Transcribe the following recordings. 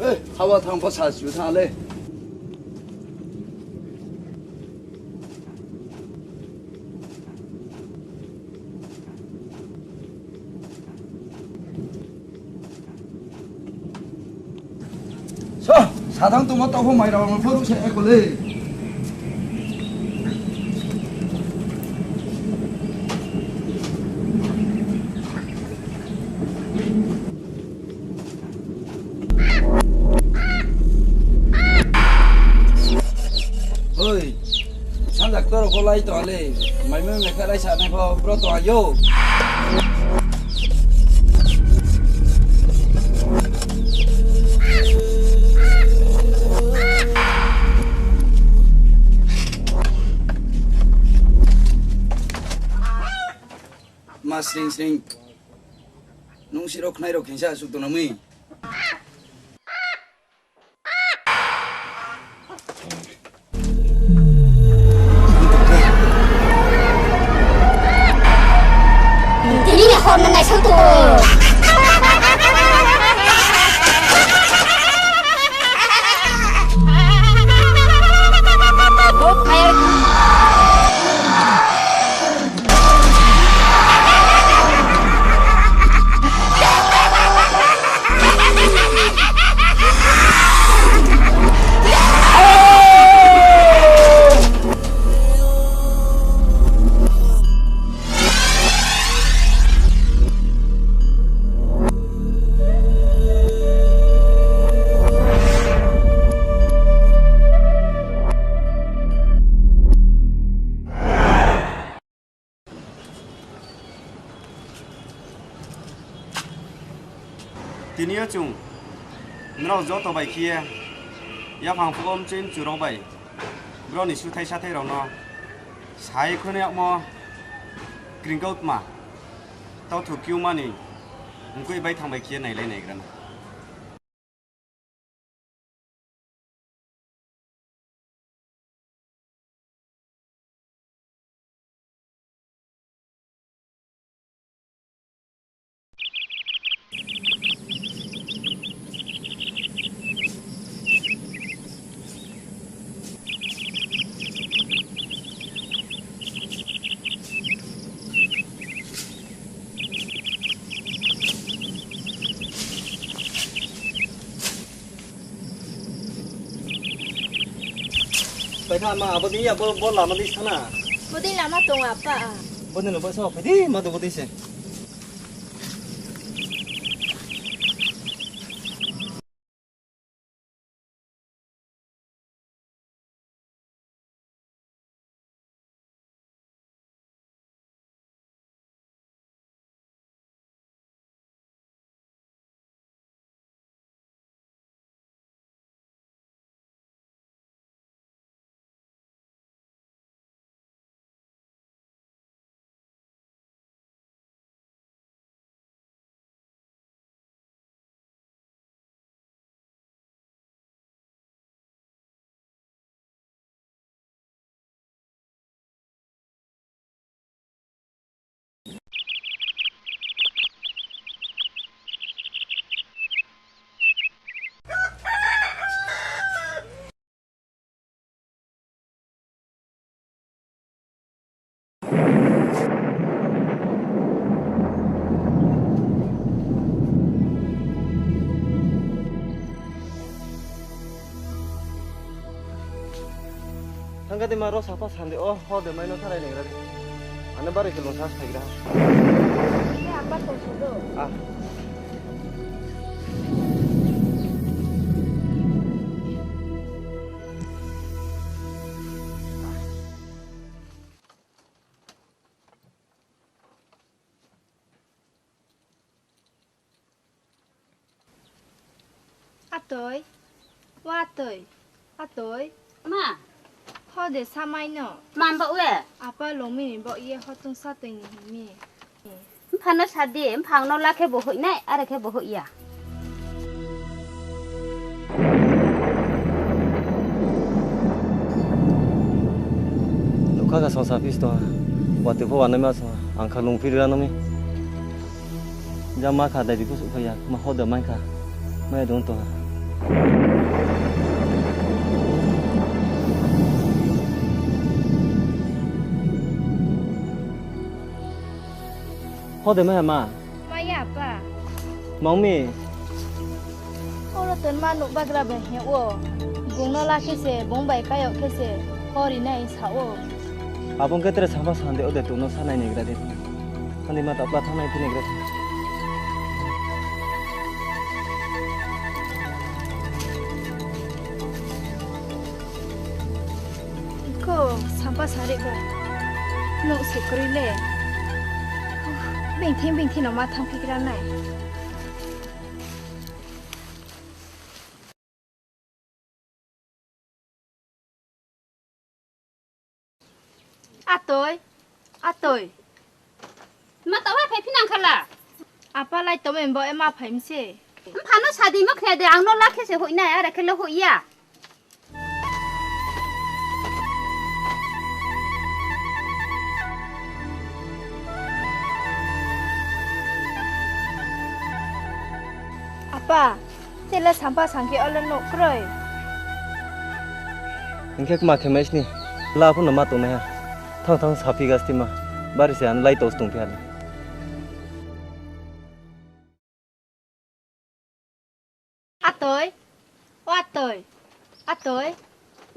哎，好吧，汤不茶就汤嘞。자, 사탕 또 먹다 보면 이러면 버릇이 애걸래. ơi, sáng giặc tôi có lấy tòa lệ, mấy mươi người khác lấy sẵn này vào, pro tòa vô. Mà sering nung sirok nairo kensa suk to nami. Ini ni hon menai satu. Tin nhớ chung, nó gió tàu bảy kia, ya phẳng phụ ôm trên chủ đầu bảy, bro nị su thay sát thay đầu nó, sai khơi nẹo mò, green goat mà, tao thuộc kêu mà nị, không có bay thằng bảy kia này lên này gần. Phải tham mà bữa đi à bữa làm mà đi thằng nào Bố đi làm tung apa? bữa này bữa sau phải đi mà tụi bữa đi xem thằng cái mà rốt sao sẵn đi ô họ để mấy nó thay này rồi anh bảo cái lồng sắt thay ra Ini apa tuh sudah? à Atoy, watoy, atoy. Ma, Họ để sao mai nọ? man bau we. Apa lồng mình bỏ ye họ tung sát tình mi. Phan nó sad đi, phang nó la cái bộ hội này, à cái bộ hội ya. lúc khác sao sao phí đó và từ phố anh em sao anh khăn lùng phí ra nó mi ra mà khá đại đi cũng phải mà họ đỡ mai cả mai đúng to họ để mấy mà มาอย่าป้า mong mi พ่อเราตื่นมาหนุบักระเบเหี่ยวกงนลาแค่เสบงใบกายอกแค่เสพ่อรีน่าอิสาว abang ke tere sama sande ode tu no sana ni grade andi ma ta patha nai tine gradeก็สัมภาษาเด็กหนูสิกรีเล่เบ่งที่หนูมาทำพิการไหนอาตัว มาแต่ว่าเพพี่นางขล่ะ อาป้าไล่ตัวเองบอกเอ็มมาเพิ่มสิ พันน้องชาดีมาแค่เดียงนลักแค่เสียหุ่ยไหนอะไรแค่เลี้ยหุ่ยอ่ะ อาป้าเจ้าเล่สัมภาษาเกี่ยวกับนกกระไร इनके मा के match नहीं लाभ न मा तो नहीं थंग थंग साफी गस्ती मा बारिश से अनलाई तो तुम प्याले อาตัวว่าตัวอาตัว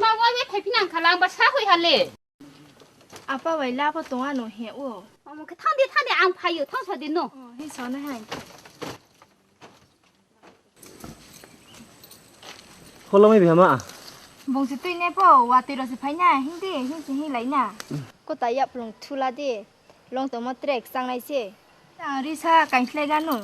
มาว่าเพพี่นางขล่างบัชชาหุ่ยฮันเลย อาป้าไว้ลาพอตัวหนูเหี้ยว มันคือท่านเดียอังพายุท่องชาดีโน่ อ๋อให้สอนให้ คนเราไม่เบียมา บงสิตุยเนี่ยป่ว่าตีเราสิพายหน้าหิ้งดิหิ้งสิหิ้งไหลหน้าก็ตายับลงทุลาดิลงตัวมาเตรกสังไรสิริซากันเคลกันหนู